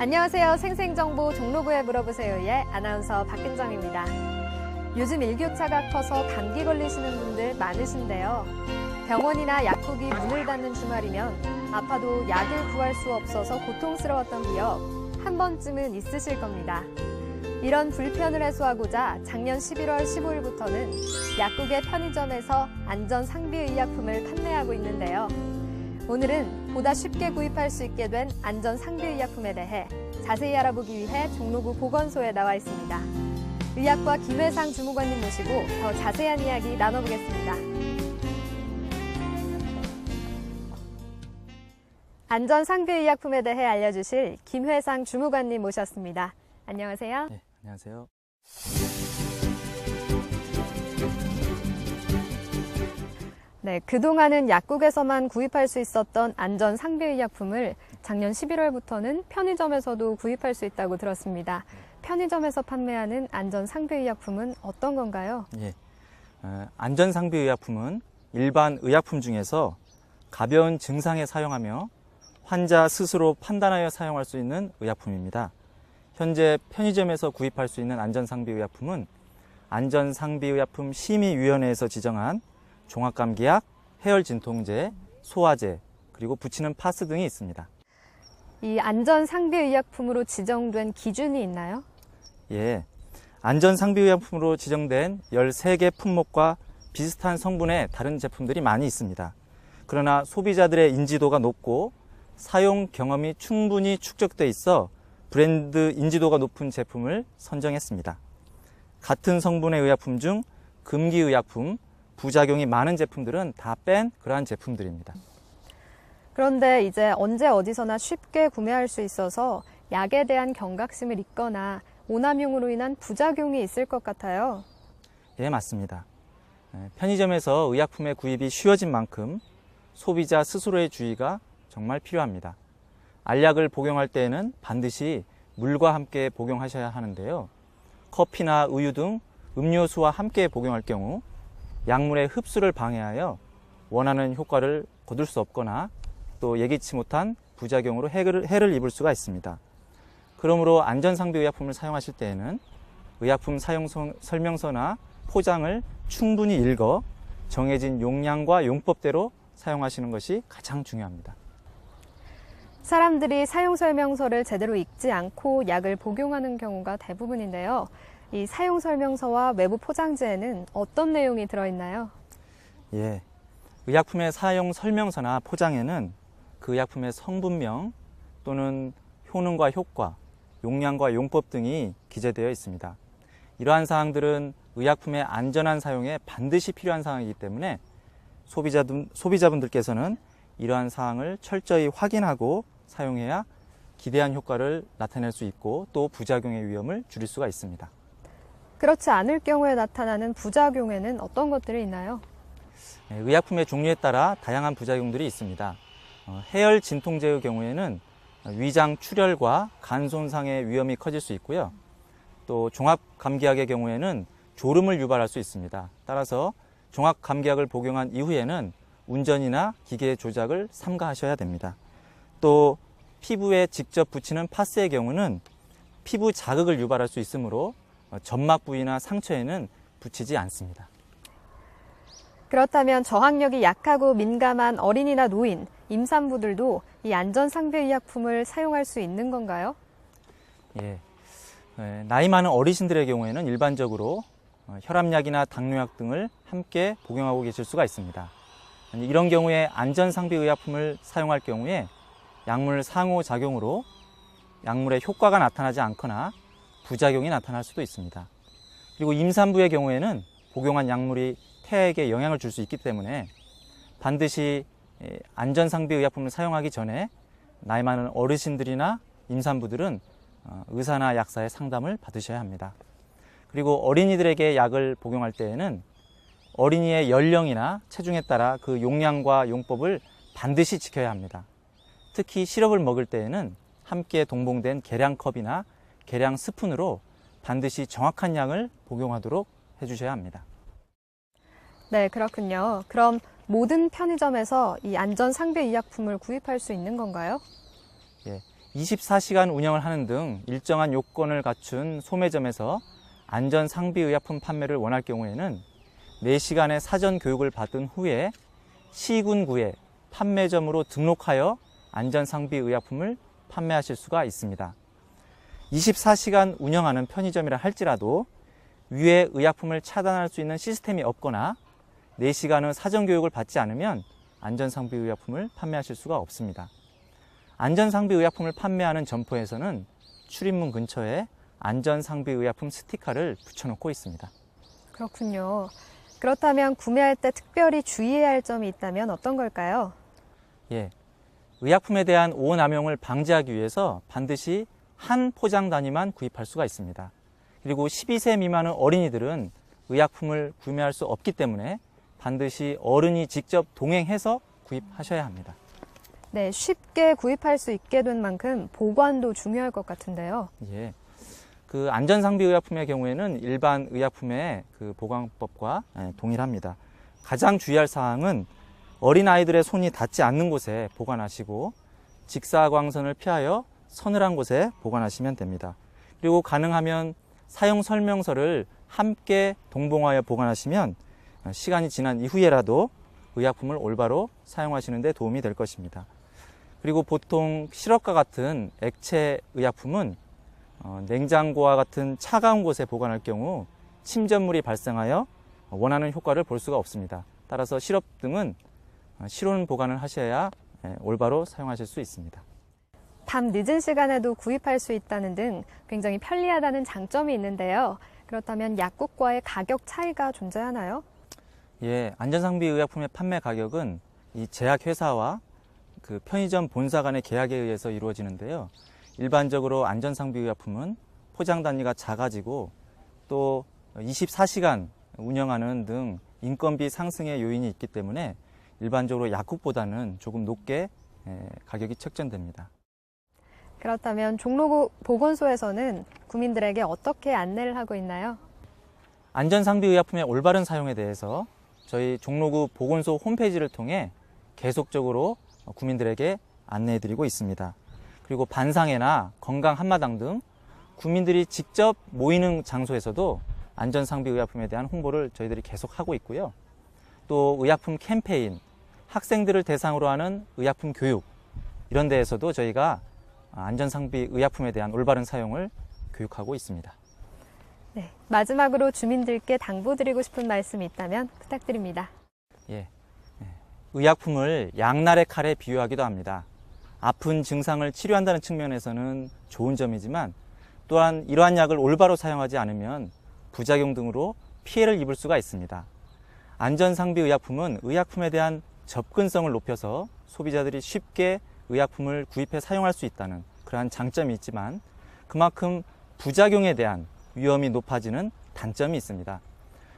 안녕하세요. 생생정보 종로구에 물어보세요의 아나운서 박근정입니다. 요즘 일교차가 커서 감기 걸리시는 분들 많으신데요. 병원이나 약국이 문을 닫는 주말이면 아파도 약을 구할 수 없어서 고통스러웠던 기억 한 번쯤은 있으실 겁니다. 이런 불편을 해소하고자 작년 11월 15일부터는 약국의 편의점에서 안전상비의약품을 판매하고 있는데요. 오늘은 보다 쉽게 구입할 수 있게 된 안전상비의약품에 대해 자세히 알아보기 위해 종로구 보건소에 나와 있습니다. 의학과 김회상 주무관님 모시고 더 자세한 이야기 나눠보겠습니다. 안전상비의약품에 대해 알려주실 김회상 주무관님 모셨습니다. 안녕하세요. 네, 안녕하세요. 네, 그동안은 약국에서만 구입할 수 있었던 안전상비의약품을 작년 11월부터는 편의점에서도 구입할 수 있다고 들었습니다. 편의점에서 판매하는 안전상비의약품은 어떤 건가요? 예, 안전상비의약품은 일반 의약품 중에서 가벼운 증상에 사용하며 환자 스스로 판단하여 사용할 수 있는 의약품입니다. 현재 편의점에서 구입할 수 있는 안전상비의약품은 안전상비의약품 심의위원회에서 지정한 종합감기약, 해열진통제, 소화제, 그리고 붙이는 파스 등이 있습니다. 이 안전상비의약품으로 지정된 기준이 있나요? 예, 안전상비의약품으로 지정된 13개 품목과 비슷한 성분의 다른 제품들이 많이 있습니다. 그러나 소비자들의 인지도가 높고 사용 경험이 충분히 축적돼 있어 브랜드 인지도가 높은 제품을 선정했습니다. 같은 성분의 의약품 중 금기의약품, 부작용이 많은 제품들은 다 뺀 그러한 제품들입니다. 그런데 이제 언제 어디서나 쉽게 구매할 수 있어서 약에 대한 경각심을 잊거나 오남용으로 인한 부작용이 있을 것 같아요. 예, 맞습니다. 편의점에서 의약품의 구입이 쉬워진 만큼 소비자 스스로의 주의가 정말 필요합니다. 알약을 복용할 때에는 반드시 물과 함께 복용하셔야 하는데요. 커피나 우유 등 음료수와 함께 복용할 경우 약물의 흡수를 방해하여 원하는 효과를 거둘 수 없거나 또 예기치 못한 부작용으로 해를 입을 수가 있습니다. 그러므로 안전상비의약품을 사용하실 때에는 의약품 사용 설명서나 포장을 충분히 읽어 정해진 용량과 용법대로 사용하시는 것이 가장 중요합니다. 사람들이 사용 설명서를 제대로 읽지 않고 약을 복용하는 경우가 대부분인데요. 이 사용 설명서와 외부 포장지에는 어떤 내용이 들어있나요? 예, 의약품의 사용 설명서나 포장에는 그 의약품의 성분명 또는 효능과 효과, 용량과 용법 등이 기재되어 있습니다. 이러한 사항들은 의약품의 안전한 사용에 반드시 필요한 사항이기 때문에 소비자분들께서는 이러한 사항을 철저히 확인하고 사용해야 기대한 효과를 나타낼 수 있고 또 부작용의 위험을 줄일 수가 있습니다. 그렇지 않을 경우에 나타나는 부작용에는 어떤 것들이 있나요? 의약품의 종류에 따라 다양한 부작용들이 있습니다. 해열 진통제의 경우에는 위장 출혈과 간 손상의 위험이 커질 수 있고요. 또 종합감기약의 경우에는 졸음을 유발할 수 있습니다. 따라서 종합감기약을 복용한 이후에는 운전이나 기계 조작을 삼가하셔야 됩니다. 또 피부에 직접 붙이는 파스의 경우는 피부 자극을 유발할 수 있으므로 점막 부위나 상처에는 붙이지 않습니다. 그렇다면 저항력이 약하고 민감한 어린이나 노인, 임산부들도 이 안전상비의약품을 사용할 수 있는 건가요? 예, 나이 많은 어르신들의 경우에는 일반적으로 혈압약이나 당뇨약 등을 함께 복용하고 계실 수가 있습니다. 이런 경우에 안전상비의약품을 사용할 경우에 약물 상호작용으로 약물의 효과가 나타나지 않거나 부작용이 나타날 수도 있습니다. 그리고 임산부의 경우에는 복용한 약물이 태아에게 영향을 줄 수 있기 때문에 반드시 안전상비의약품을 사용하기 전에 나이 많은 어르신들이나 임산부들은 의사나 약사의 상담을 받으셔야 합니다. 그리고 어린이들에게 약을 복용할 때에는 어린이의 연령이나 체중에 따라 그 용량과 용법을 반드시 지켜야 합니다. 특히 시럽을 먹을 때에는 함께 동봉된 계량컵이나 계량 스푼으로 반드시 정확한 양을 복용하도록 해주셔야 합니다. 네, 그렇군요. 그럼 모든 편의점에서 이 안전상비의약품을 구입할 수 있는 건가요? 예, 24시간 운영을 하는 등 일정한 요건을 갖춘 소매점에서 안전상비의약품 판매를 원할 경우에는 4시간의 사전 교육을 받은 후에 시군구에 판매점으로 등록하여 안전상비의약품을 판매하실 수가 있습니다. 24시간 운영하는 편의점이라 할지라도 위에 의약품을 차단할 수 있는 시스템이 없거나 4시간의 사전 교육을 받지 않으면 안전상비의약품을 판매하실 수가 없습니다. 안전상비의약품을 판매하는 점포에서는 출입문 근처에 안전상비의약품 스티커를 붙여놓고 있습니다. 그렇군요. 그렇다면 구매할 때 특별히 주의해야 할 점이 있다면 어떤 걸까요? 예, 의약품에 대한 오남용을 방지하기 위해서 반드시 한 포장 단위만 구입할 수가 있습니다. 그리고 12세 미만의 어린이들은 의약품을 구매할 수 없기 때문에 반드시 어른이 직접 동행해서 구입하셔야 합니다. 네, 쉽게 구입할 수 있게 된 만큼 보관도 중요할 것 같은데요. 예. 그 안전상비의약품의 경우에는 일반 의약품의 그 보관법과 동일합니다. 가장 주의할 사항은 어린아이들의 손이 닿지 않는 곳에 보관하시고 직사광선을 피하여 서늘한 곳에 보관하시면 됩니다. 그리고 가능하면 사용 설명서를 함께 동봉하여 보관하시면 시간이 지난 이후에라도 의약품을 올바로 사용하시는 데 도움이 될 것입니다. 그리고 보통 시럽과 같은 액체 의약품은 냉장고와 같은 차가운 곳에 보관할 경우 침전물이 발생하여 원하는 효과를 볼 수가 없습니다. 따라서 시럽 등은 실온 보관을 하셔야 올바로 사용하실 수 있습니다. 밤 늦은 시간에도 구입할 수 있다는 등 굉장히 편리하다는 장점이 있는데요. 그렇다면 약국과의 가격 차이가 존재하나요? 예, 안전상비의약품의 판매 가격은 이 제약회사와 그 편의점 본사 간의 계약에 의해서 이루어지는데요. 일반적으로 안전상비의약품은 포장 단위가 작아지고 또 24시간 운영하는 등 인건비 상승의 요인이 있기 때문에 일반적으로 약국보다는 조금 높게 가격이 책정됩니다. 그렇다면 종로구 보건소에서는 구민들에게 어떻게 안내를 하고 있나요? 안전상비의약품의 올바른 사용에 대해서 저희 종로구 보건소 홈페이지를 통해 계속적으로 구민들에게 안내해드리고 있습니다. 그리고 반상회나 건강 한마당 등 구민들이 직접 모이는 장소에서도 안전상비의약품에 대한 홍보를 저희들이 계속하고 있고요. 또 의약품 캠페인, 학생들을 대상으로 하는 의약품 교육 이런 데에서도 저희가 안전상비의약품에 대한 올바른 사용을 교육하고 있습니다. 네, 마지막으로 주민들께 당부드리고 싶은 말씀이 있다면 부탁드립니다. 예, 의약품을 양날의 칼에 비유하기도 합니다. 아픈 증상을 치료한다는 측면에서는 좋은 점이지만 또한 이러한 약을 올바로 사용하지 않으면 부작용 등으로 피해를 입을 수가 있습니다. 안전상비의약품은 의약품에 대한 접근성을 높여서 소비자들이 쉽게 의약품을 구입해 사용할 수 있다는 그러한 장점이 있지만 그만큼 부작용에 대한 위험이 높아지는 단점이 있습니다.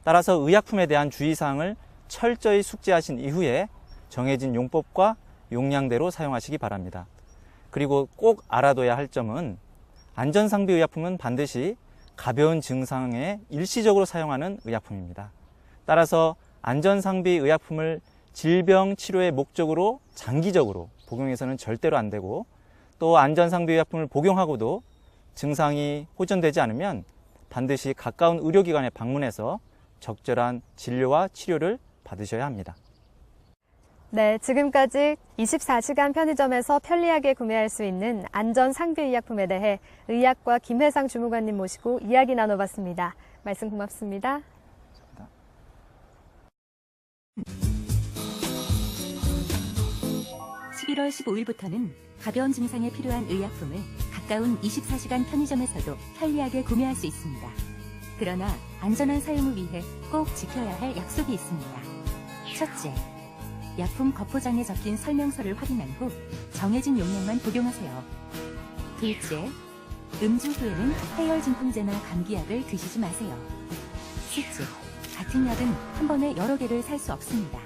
따라서 의약품에 대한 주의사항을 철저히 숙지하신 이후에 정해진 용법과 용량대로 사용하시기 바랍니다. 그리고 꼭 알아둬야 할 점은 안전상비의약품은 반드시 가벼운 증상에 일시적으로 사용하는 의약품입니다. 따라서 안전상비의약품을 질병 치료의 목적으로 장기적으로 복용해서는 절대로 안 되고 또 안전상비의약품을 복용하고도 증상이 호전되지 않으면 반드시 가까운 의료기관에 방문해서 적절한 진료와 치료를 받으셔야 합니다. 네, 지금까지 24시간 편의점에서 편리하게 구매할 수 있는 안전상비의약품에 대해 의학과 김회상 주무관님 모시고 이야기 나눠봤습니다. 말씀 고맙습니다. 11월 15일부터는 가벼운 증상에 필요한 의약품을 가까운 24시간 편의점에서도 편리하게 구매할 수 있습니다. 그러나 안전한 사용을 위해 꼭 지켜야 할 약속이 있습니다. 첫째, 약품 겉포장에 적힌 설명서를 확인한 후 정해진 용량만 복용하세요. 둘째, 음주 후에는 해열 진통제나 감기약을 드시지 마세요. 셋째, 같은 약은 한 번에 여러 개를 살 수 없습니다.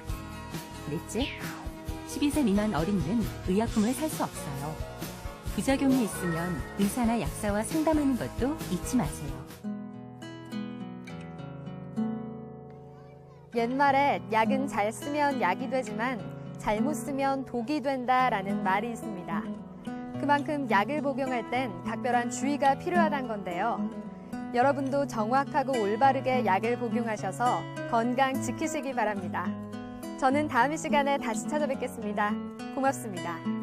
넷째, 12세 미만 어린이는 의약품을 살 수 없어요. 부작용이 있으면 의사나 약사와 상담하는 것도 잊지 마세요. 옛말에 약은 잘 쓰면 약이 되지만 잘못 쓰면 독이 된다라는 말이 있습니다. 그만큼 약을 복용할 땐 각별한 주의가 필요하다는 건데요. 여러분도 정확하고 올바르게 약을 복용하셔서 건강 지키시기 바랍니다. 저는 다음 시간에 다시 찾아뵙겠습니다. 고맙습니다.